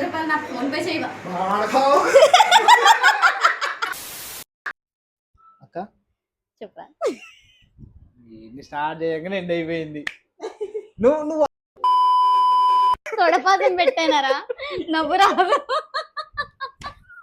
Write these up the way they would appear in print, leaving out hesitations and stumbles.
రూపాయలు నాకు phone pay చేయవా? అక్క చెప్పరా? స్టార్ట్ చేయగానే ఎండ్ అయిపోయింది. నువ్వు తొడపాదం పెట్టానరా, నవ్వు రాదు.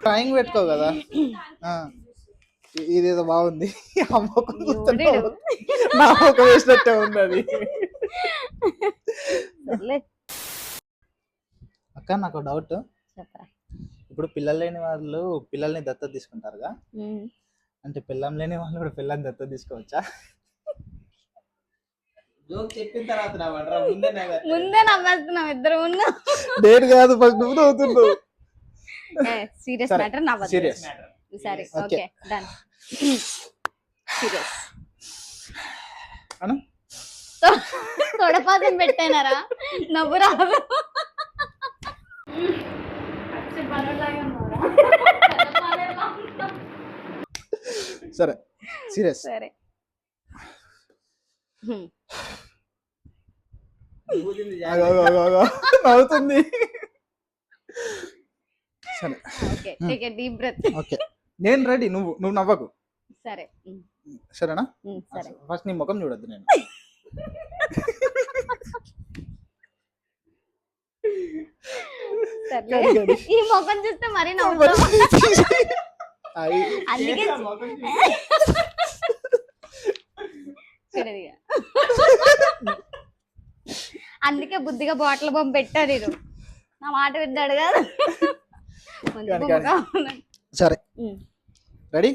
డ్రాయింగ్ పెట్టుకో కదా. ఇదేదో బాగుంది. నా ఒక వేసినట్టే ఉంది అది. అక్క నాకు డౌట్, చెప్పరా? ఇప్పుడు పిల్లలు లేని వాళ్ళు పిల్లల్ని దత్తత తీసుకుంటారుగా, అంటే పిల్లం లేని వాళ్ళు కూడా పిల్లల్ని దత్తత తీసుకోవచ్చా? జోక్ చెప్పిన తర్వాత ముందే నవ్వేస్తున్నావు ఇద్దరు. ముందు డేట్ కాదు, ఫస్ట్ నువ్వు నవ్వుతున్నావు. సీరియస్ మ్యాటర్ నా సీరియస్. సరే ఓకే డన్. సీరియస్ అను తొడపాదం పెట్టానరా, నవ్వు రాదు. సరే సీరియస్. సరే నవ్వుతుంది. సరే okay take a deep breath. Okay నేను రెడీ, నువ్వు నవ్వకు. సరే సరేనా? సరే ఫస్ట్ నీ ముఖం చూడొద్దు. నేను ఈ ముఖం చూస్తే మరీ నవ్వుతావు. అందుకే అందుకే బుద్ధిగా బాటిల్ బొమ్మ పెట్టారు. నేను నా మాట విన్నాడు కదా. సరే రెడీ?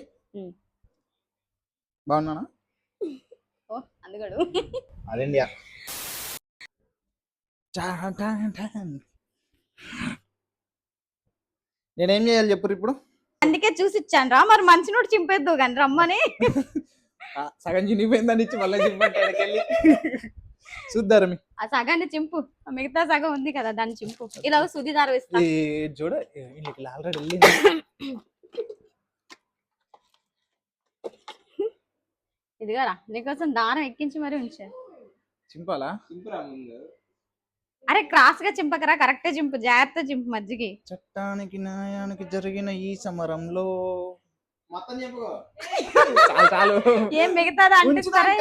బాగున్నానా? అందుకడు అదేండియా. నేనేం చేయాలి చెప్పు ఇప్పుడు? అందుకే చూసి ఇచ్చాను రా, మరి మంచి నోటి చింపేద్దు కానీ రమ్మని. సగం చినిపోయిందని ఇచ్చి మళ్ళీ చింపండి. చూద్దారమి ఆ సగాన్ని చింపు, మిగతా సగం ఉంది కదా దాన్ని చింపు. ఇలా సుది దారం ఇస్తా చూడ. ఆల్రెడీ వెళ్ళింది. ఇదిగారా నీకోసం దారం ఎక్కించి మరి ఉంచాను. చింపాలా? అరే క్రాస్ గా చింపకరా, కరెక్టే చింపు, జాగ్రత్త చింపు మధ్యకి. చట్టానికి న్యాయానికి జరిగిన ఈ సమరంలో చాలు. ఏం మిగతాదా అంటున్నారా?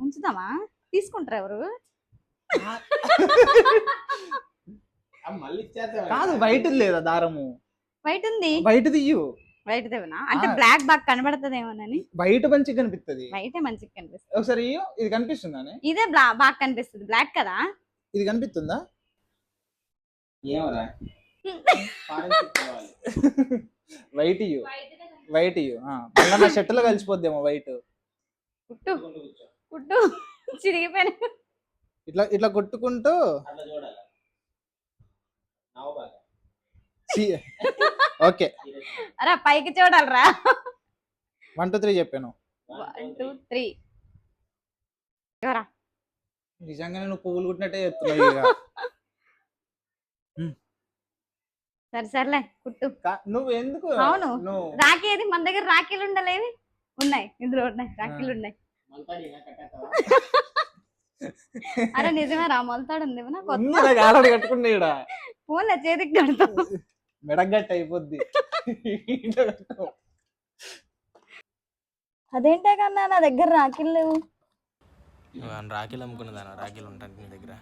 ఉంచుదామా? తీసుకుంటారా ఎవరు? కాదు బయట లేదా దారము? బయట ఉంది. బయట తీయు. బయట దేవనా అంటే బ్లాక్ బాగా కనబడతదేమోనని. బయట మంచిగా కనిపిస్తుంది. బయట మంచిగా కనిపిస్తుంది. ఒకసారి ఇది కనిపిస్తుందా? ఇదే బాగా కనిపిస్తుంది. బ్లాక్ కదా. ఇది కనిపిస్తుందా? వైట్ ఇయ్యు, వైట్ ఇయ్యు. మళ్ళీ నా షర్ట్ లో కలిసిపోద్దేమో వైట్. కుట్టు కుట్టు చిరిగిపోయిన. ఇట్లా ఇట్లా కొట్టుకుంటూ ఓకే. అరే పైకి చూడాలరా. 1 2 3 చెప్పాను. 1 2 3 ఎవరా? నిజంగానే నువ్వు పువ్వులు కుట్టినట్టే చెప్తున్నావు. సరే సర్లే కుట్టు. నువ్వు ఎందుకు? అవును రాఖీ ఏది? మన దగ్గర రాఖీలు ఉండలేవి. ఉన్నాయి, ఇందులో ఉన్నాయి రాఖీలు ఉన్నాయి. అరే నిజమే రా, మొలతాడు ఉంది. కట్టుకున్నా ఫోన్లో చేతికి కడతావు, మెడగట్టు అయిపోద్ది. అదేంటే కన్నా నా దగ్గర రాఖీలు లేవు. రాఖీలు అమ్ముకున్నదానా? రాఖీలు ఉంటాయి నీ దగ్గర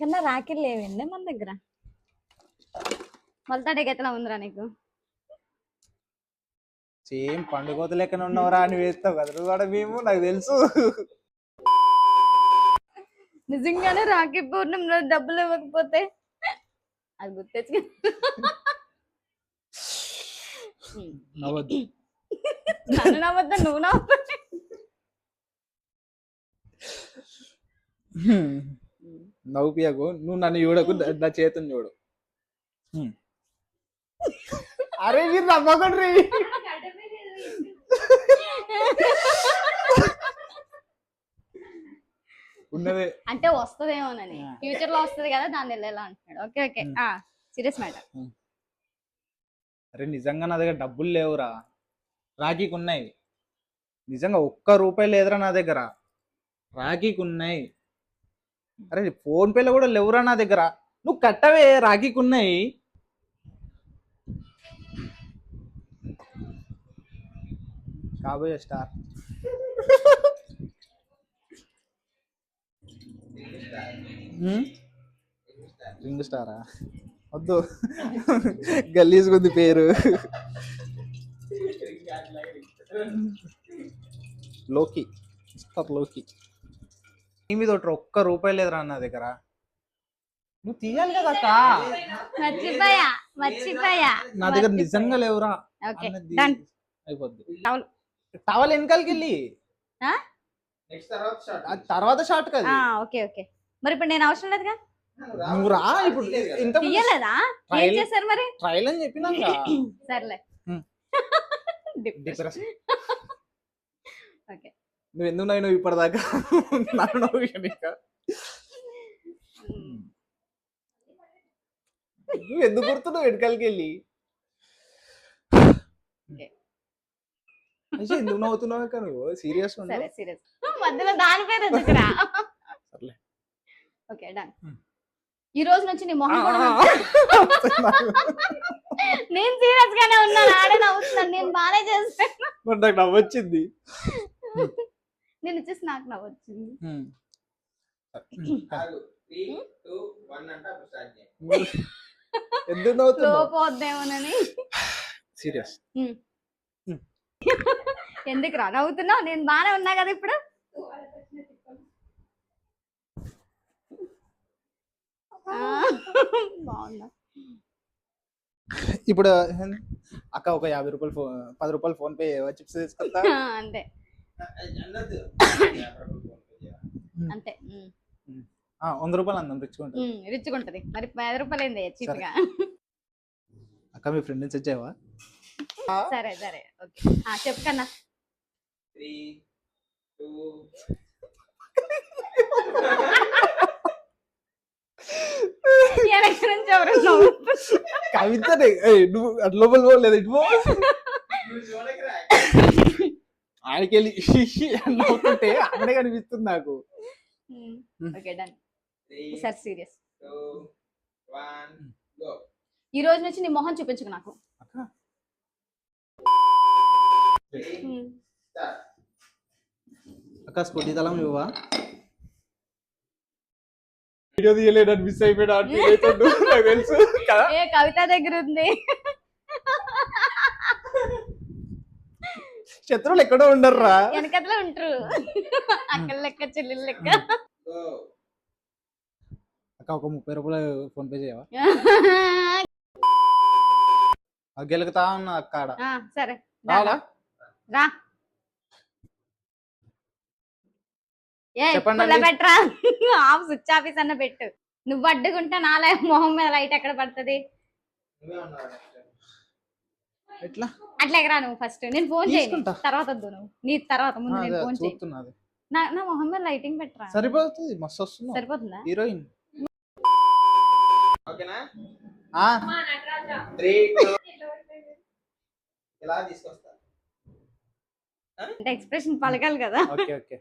కన్నా? రాఖీలు లేవండి మన దగ్గర. మొలతాడే గెతలా ఉందిరా నీకు? సేమ్ పండుగోత లెక్కన ఉన్నవరా అని వేస్తావు కదా నువ్వు కూడా. మేము నాకు తెలుసు. నిజంగానే రాఖీ పూర్ణిమలో డబ్బులు ఇవ్వకపోతే అది గుర్తెచ్చు. నవ్వద్దు. నన్ను నవ్వద్దా, నువ్వు నవ్వు. నవ్వుపియకు. నువ్వు నన్ను చూడకు, నా చేతుని చూడు. అరే మీరు నవ్వకండి. ఉన్నదే అంటే వస్తుందేమోనని, ఫ్యూచర్ లో వస్తుంది కదా, దాన్ని వెళ్ళేలా అంటున్నాడు. Okay okay serious matter. అరే నిజంగా నా దగ్గర డబ్బులు లేవురా. రాఖీకి ఉన్నాయి. నిజంగా 1 రూపాయి లేదురా నా దగ్గర. రాఖీకి ఉన్నాయి. అరే ఫోన్ పేలో కూడా లేవురా నా దగ్గర. నువ్వు కట్టవే, రాఖీకి ఉన్నాయి. కాబోయే స్టార్. రింగ్ స్టారా? వద్దు, గలీజ్గా ఉంది పేరు. లోకి, మిస్టర్ లోకి. నీ మీద ఒక్క రూపాయి లేదురా నా దగ్గర. నువ్వు తీయాలి కదా అక్క. మర్చిపోయా నా దగ్గర నిజంగా లేవురా. ఓకే అన్నది డన్. అయిపోద్ది. టవల్. టవల్ వెనకాలకి వెళ్ళి తర్వాత షార్ట్ కదా. ఓకే ఓకే, మరి ఇప్పుడు నేను అవసరం లేదుగా. నువ్వు రా ఇప్పుడు. ఇంత తీయలేదా? ఏం చేశారు మరి? ట్రైల్ అని చెప్పినాక సర్లే. డిప్రెషన్. ఓకే, నువ్వు ఎందుకు నవ్వు ఇప్పటిదాకా? నన్ను నువ్వు ఎందుకు గుర్తున్నావు వెనకాలకి వెళ్ళి? ఎందుకు నవ్వుతున్నావు అక్క? నువ్వు సీరియస్ సరే సీరియస్. మధ్యలో దాని పేరు ఎందుకురా? సర్లే. Okay done. ఈ రోజు నుంచి నీ మొహం కూడా నేను సీరియస్ గానే ఉన్నాను, ఆడే నవ్వుతున్నాను. నేను బానే చేస్తాను. మరి నాకు నవ్వొచ్చింది. నేను వచ్చేసి నాకు నవ్వొచ్చింది. ఎందుకు నవ్వుతున్నావు? పోద్దేమోనని. సీరియస్. ఎందుకు రా నవ్వుతున్నావు? నేను బానే ఉన్నా కదా ఇప్పుడు. బాగుందా? ఇప్పుడు అక్క ఒక 50 రూపాయలు 10 రూపాయలు ఫోన్ పే చిప్స్ తీసుకొస్తా. అంతే అంతే. 100 రూపాయలు అందం రిచ్చుకుంటా. రిచ్చుకుంటది. మరి 10 రూపాయలు ఏంది చీప్ గా? అక్క మీ ఫ్రెండ్ నుంచి వచ్చావా? సరే సరే ఓకే. చెప్పు కన్నా. 3 2 వెనక నుంచి ఎవరు కవిత నువ్వు అటు లోపల పోలేదు, ఇటు పో. ఆడికెళ్ళి నవ్వుతుంటే అక్కడే కనిపిస్తుంది నాకు. Okay done. Sir serious. 2 1 go. ఈ రోజు నుంచి నీ మొహం చూపించుకు నాకు. అక్క స్కూటీ తలం ఇవ్వవా? వీడియో తీయలేడు, మిస్ అయిపోయాడు. నాకు తెలుసు కదా. ఏ కవిత దగ్గర ఉంది. శత్రువులు ఎక్కడో ఉండర్రా, వెనకట్లో ఉంటారు. అక్కడ లెక్క చెల్లెలు లెక్క. అక్క ఒక 30 రూపాయలు ఫోన్ పే చేయవా? గెలుగుతా ఉన్నా అక్కడ. సరే రా. పెట్టరా స్విచ్ ఆఫీస్ అన్న పెట్టు. నువ్వు అడ్డుకుంటే నాలే మొహం మీద లైట్ ఎక్కడ పడుతుంది? ఎట్లా అట్లా ఎగరా నువ్వు. ఫస్ట్ నేను ఫోన్ చేయను, తర్వాత వద్దు. నువ్వు నీ తర్వాత ముందు నేను ఫోన్ చేయి. నా మొహం మీద లైటింగ్ పెట్టరా. సరిపోతుంది, మస్తు వస్తుంది. సరిపోతుందా? హీరోయిన్. ఓకేనా? 3 ఇలా తీసుకొస్తా. అంటే ఎక్స్ప్రెషన్ పలకాలి కదా. Okay okay.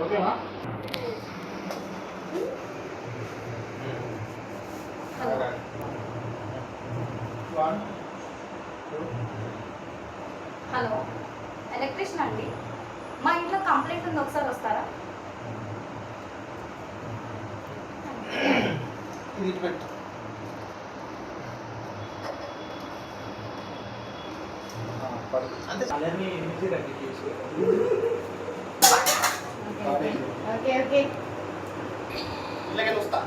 ఓకేనా? హలో, ఎలక్ట్రీషియన్ అండి. మా ఇంట్లో కంప్లైంట్ ఉంది, ఒకసారి వస్తారా? ఇది పెట్టు. అంటే అలర్ని ఎనిమిది రండి చేసి. Okay okay. ఇలాగే వస్తా.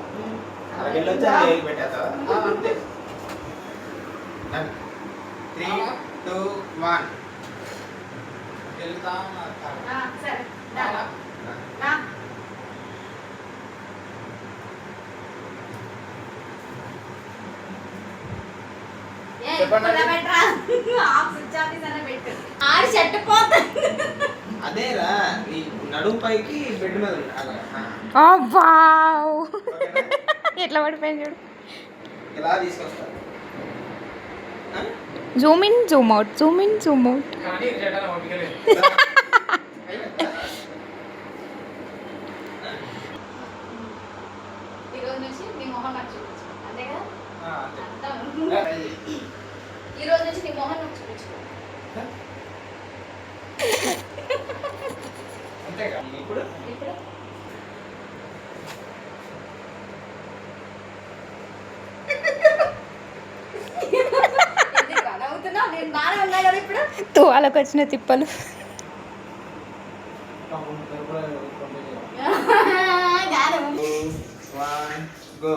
అరగెళ్ళొచ్చా లేల్ పెట్టేస్తా. అంతే. 3 2 1 వెళ్తా సరే రా. అదేరా ఈ నడుము పైకి బెడ్ మీద ఎట్లా పడిపోయింది చూడు. ఇలా తీసుకొస్తా. Zoom in Zoom out, Zoom in Zoom out. ఈ రోజు నుంచి నీ మొహం నాకు చూపించు, అంతే కదా? ఈ రోజు నుంచి నీ మొహం నాకు చూపించు. ఇప్పుడు ఇప్పుడు ఎందుకు నవ్వుతున్నా? నేను బాగానే ఉన్నా కదా ఇప్పుడు. తువాలకు వచ్చిన తిప్పలు. గారం. 1 go